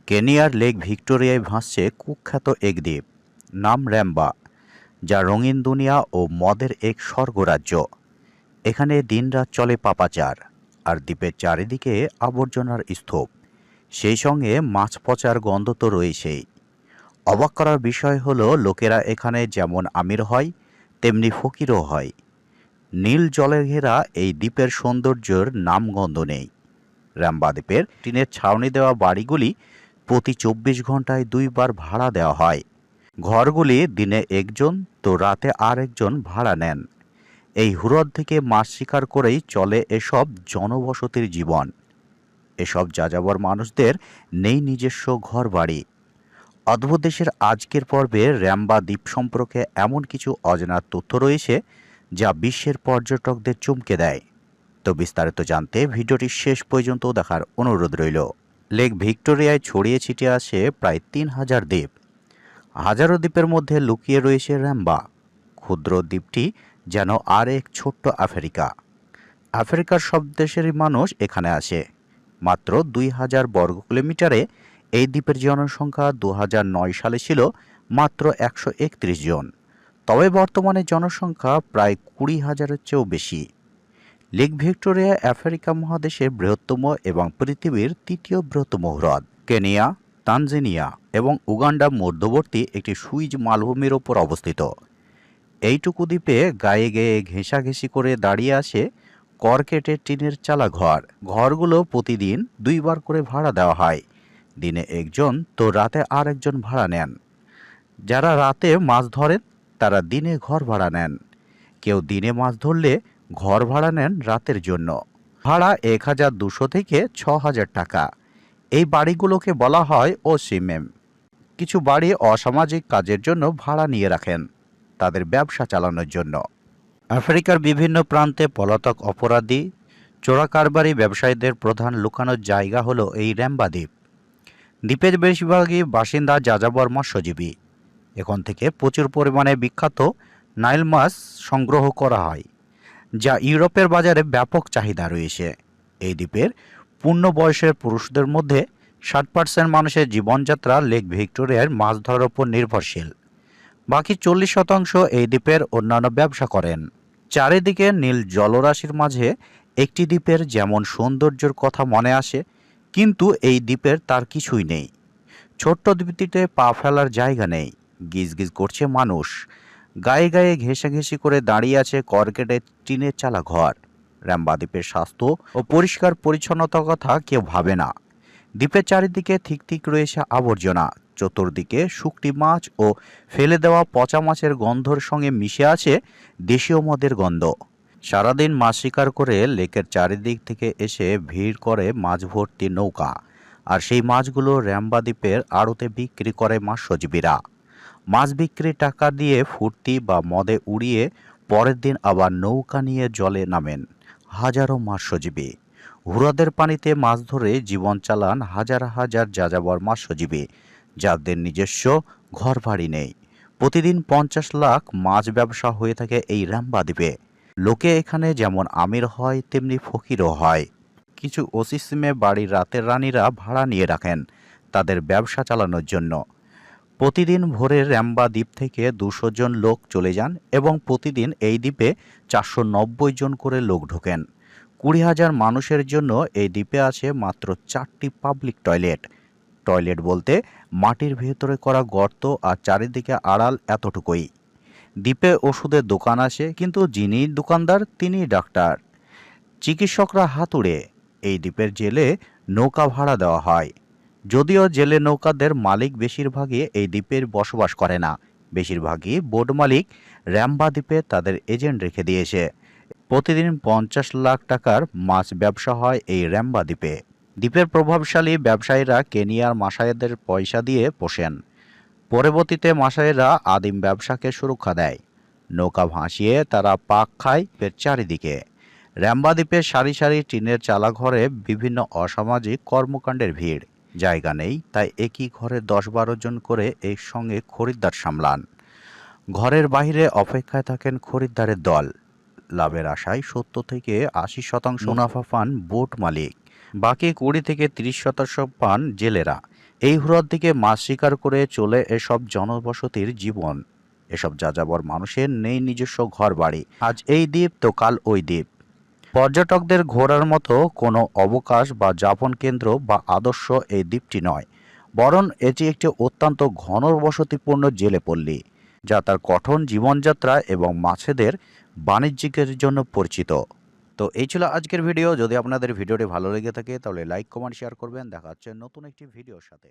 কেনিয়ার লেক ভিক্টোরিয়ায় ভাসছে কুখ্যাত এক দ্বীপ, নাম র্যাম্বা, যা রঙিন দুনিয়া ও মদের এক স্বর্গরাজ্য। এখানে দিনরাত চলে পাপাচার, আর দ্বীপের চারিদিকে আবর্জনার স্তূপ, সেই সঙ্গে মাছ পচার গন্ধ তো রয়েছেই। অবাক করার বিষয় হলো, লোকেরা এখানে যেমন আমির হয়, তেমনি ফকিরও হয়। নীল জলে ঘেরা এই দ্বীপের সৌন্দর্যের নামগন্ধ নেই। র্যাম্বা দ্বীপের টিনের ছাউনি দেওয়া বাড়িগুলি প্রতি ২৪ ঘন্টায় ২ বার ভাড়া দেওয়া হয়। ঘরগুলি দিনে একজন তো রাতে আর একজন ভাড়া নেন। এই হুরদ থেকে মাছ শিকার করেই চলে এসব জনবসতির জীবন। এসব যাযাবর মানুষদের নেই নিজস্ব ঘর বাড়ি। অদ্ভুত দেশের আজকের পর্বে র্যাম্বা দ্বীপ সম্পর্কে এমন কিছু অজানা তথ্য রয়েছে যা বিশ্বের পর্যটকদের চমকে দেয়। তো বিস্তারিত জানতে ভিডিওটি শেষ পর্যন্ত দেখার অনুরোধ রইল। লেক ভিক্টোরিয়ায় ছড়িয়ে ছিটিয়ে আছে প্রায় ৩,০০০ দ্বীপ। হাজারো দ্বীপের মধ্যে লুকিয়ে রয়েছে র্যাম্বা, ক্ষুদ্র দ্বীপটি যেন আর এক ছোট্ট আফ্রিকা। আফ্রিকার সব দেশেরই মানুষ এখানে আসে। মাত্র ২,০০০ বর্গ কিলোমিটারে এই দ্বীপের জনসংখ্যা ২০০৯ সালে ছিল মাত্র ১৩১ জন। তবে বর্তমানে জনসংখ্যা প্রায় ২০,০০০-এর চেয়েও বেশি। লেক ভিক্টোরিয়া আফ্রিকা মহাদেশের বৃহত্তম এবং পৃথিবীর তৃতীয় বৃহত্তম হ্রদ। কেনিয়া, তানজানিয়া এবং উগান্ডা মধ্যবর্তী একটি সুইজ মালভূমির ওপর অবস্থিত। এইটুকু দ্বীপে গায়ে গায়ে ঘেঁষাঘেঁষি করে দাঁড়িয়ে আছে কর্কেটের টিনের চালা ঘর। ঘরগুলো প্রতিদিন ২ বার করে ভাড়া দেওয়া হয়। দিনে একজন তো রাতে আর একজন ভাড়া নেন। যারা রাতে মাছ ধরেন তারা দিনে ঘর ভাড়া নেন। কেউ দিনে মাছ ধরলে ঘর ভাড়া নেন রাতের জন্য। ভাড়া ১,২০০ থেকে ৬,০০০ টাকা। এই বাড়িগুলোকে বলা হয় ওসিমেম। কিছু বাড়ি অসামাজিক কাজের জন্য ভাড়া নিয়ে রাখেন, তাদের ব্যবসা চালানোর জন্য। আফ্রিকার বিভিন্ন প্রান্তে পলাতক অপরাধী, চোরাকারবারি ব্যবসায়ীদের প্রধান লুকানোর জায়গা হলো এই র্যাম্বা দ্বীপ। দ্বীপের বেশিরভাগই বাসিন্দা যাযাবর মৎস্যজীবী। এখান থেকে প্রচুর পরিমাণে বিখ্যাত নাইল মাছ সংগ্রহ করা হয়, যা ইউরোপের বাজারে ব্যাপক চাহিদা রয়েছে। এই দ্বীপের পূর্ণ বয়সের পুরুষদের মধ্যে ৬০% মানুষের জীবনযাত্রা লেক ভিক্টোরিয়ার মাছ ধরার উপর নির্ভরশীল। বাকি ৪০% এই দ্বীপের অন্যান্য ব্যবসা করেন। চারিদিকে নীল জলরাশির মাঝে একটি দ্বীপের যেমন সৌন্দর্যের কথা মনে আসে, কিন্তু এই দ্বীপের তার কিছুই নেই। ছোট্ট দ্বীপটিতে পা ফেলার জায়গা নেই। গিজগিজ করছে মানুষ। গায়ে গায়ে ঘেঁষাঘেঁষি করে দাঁড়িয়ে আছে কর্কেটের টিনের চালা ঘর। র্যাম্বা দ্বীপের স্বাস্থ্য ও পরিষ্কার পরিচ্ছন্নতার কথা কেউ ভাবে না। দ্বীপের চারিদিকে ঠিক ঠিক রয়েছে আবর্জনা। চতুর্দিকে শুকটি মাছ ও ফেলে দেওয়া পচা মাছের গন্ধর সঙ্গে মিশে আছে দেশীয় মদের গন্ধ। সারাদিন মাছ শিকার করে লেকের চারিদিক থেকে এসে ভিড় করে মাছ ভর্তি নৌকা, আর সেই মাছগুলো র্যাম্বা দ্বীপের আড়তে বিক্রি করে মৎস্যজীবীরা। মাছ বিক্রির টাকা দিয়ে ফুর্তি বা মদে উড়িয়ে পরের দিন আবার নৌকা নিয়ে জলে নামেন হাজারো মৎস্যজীবী। হুরদের পানিতে মাছ ধরে জীবন চালান হাজার হাজার যাযাবর মৎস্যজীবী, যাদের নিজস্ব ঘরবাড়ি নেই। প্রতিদিন ৫০ লাখ মাছ ব্যবসা হয়ে থাকে এই র্যাম্বা দ্বীপে। লোকে এখানে যেমন আমির হয়, তেমনি ফকিরও হয়। কিছু ওসিসিমে বাড়ির রাতের রানীরা ভাড়া নিয়ে রাখেন তাদের ব্যবসা চালানোর জন্য। প্রতিদিন ভোরে র্যাম্বা দ্বীপ থেকে ২০০ জন লোক চলে যান এবং প্রতিদিন এই দ্বীপে ৪৯০ জন করে লোক ঢোকেন। ২০,০০০ মানুষের জন্য এই দ্বীপে আছে মাত্র ৪টি পাবলিক টয়লেট। টয়লেট বলতে মাটির ভেতরে করা গর্ত আর চারিদিকে আড়াল, এতটুকুই। দ্বীপে ওষুধের দোকান আছে, কিন্তু যিনি দোকানদার তিনি ডাক্তার। চিকিৎসকরা হাতুড়ে। এই দ্বীপের জেলে নৌকা ভাড়া দেওয়া হয়। যদিও জেলে নৌকাদের মালিক বেশিরভাগই এই দ্বীপের বসবাস করে না। বেশিরভাগই বোট মালিক র্যাম্বা দ্বীপে তাদের এজেন্ট রেখে দিয়েছে। প্রতিদিন ৫০ লাখ টাকার মাছ ব্যবসা হয় এই র্যাম্বা দ্বীপে। দ্বীপের প্রভাবশালী ব্যবসায়ীরা কেনিয়ার মাসায়েদের পয়সা দিয়ে পোষেন। পরবর্তীতে মাসায়েরা আদিম ব্যবসাকে সুরক্ষা দেয়। নৌকা ভাসিয়ে তারা পাক খায় এর চারিদিকে। র্যাম্বা দ্বীপে সারি সারি টিনের চালাঘরে বিভিন্ন অসামাজিক কর্মকাণ্ডের ভিড়। জায়গা নেই, তাই একই ঘরে ১০-১২ জন করে একসঙ্গে খরিদ্দার সামলান। ঘরের বাইরে অপেক্ষায় থাকেন খরিদ্দারের দল। লাভের আশায় ৭০ থেকে ৮০% মুনাফা পান বোট মালিক। বাকি ২০ থেকে ৩০% পান জেলেরা। এই হ্রদ থেকে মাছ শিকার করে চলে এসব জনবসতির জীবন। এসব যাযাবর মানুষের নেই নিজস্ব ঘর বাড়ি, আজ এই দ্বীপ তো কাল ওই দ্বীপ। পর্যটকদের ঘোরার মতো কোনো অবকাশ বা যাপন কেন্দ্র বা আদর্শ এই দ্বীপটি নয়, বরং এটি একটি অত্যন্ত ঘনবসতিপূর্ণ জেলে পল্লী, যা তার কঠোর জীবনযাত্রা এবং মাছেদের বাণিজ্যিকের জন্য পরিচিত। তো এই ছিল আজকের ভিডিও। যদি আপনাদের ভিডিওটি ভালো লেগে থাকে তাহলে লাইক, কমেন্ট, শেয়ার করবেন। দেখা হচ্ছে নতুন একটি ভিডিওর সাথে।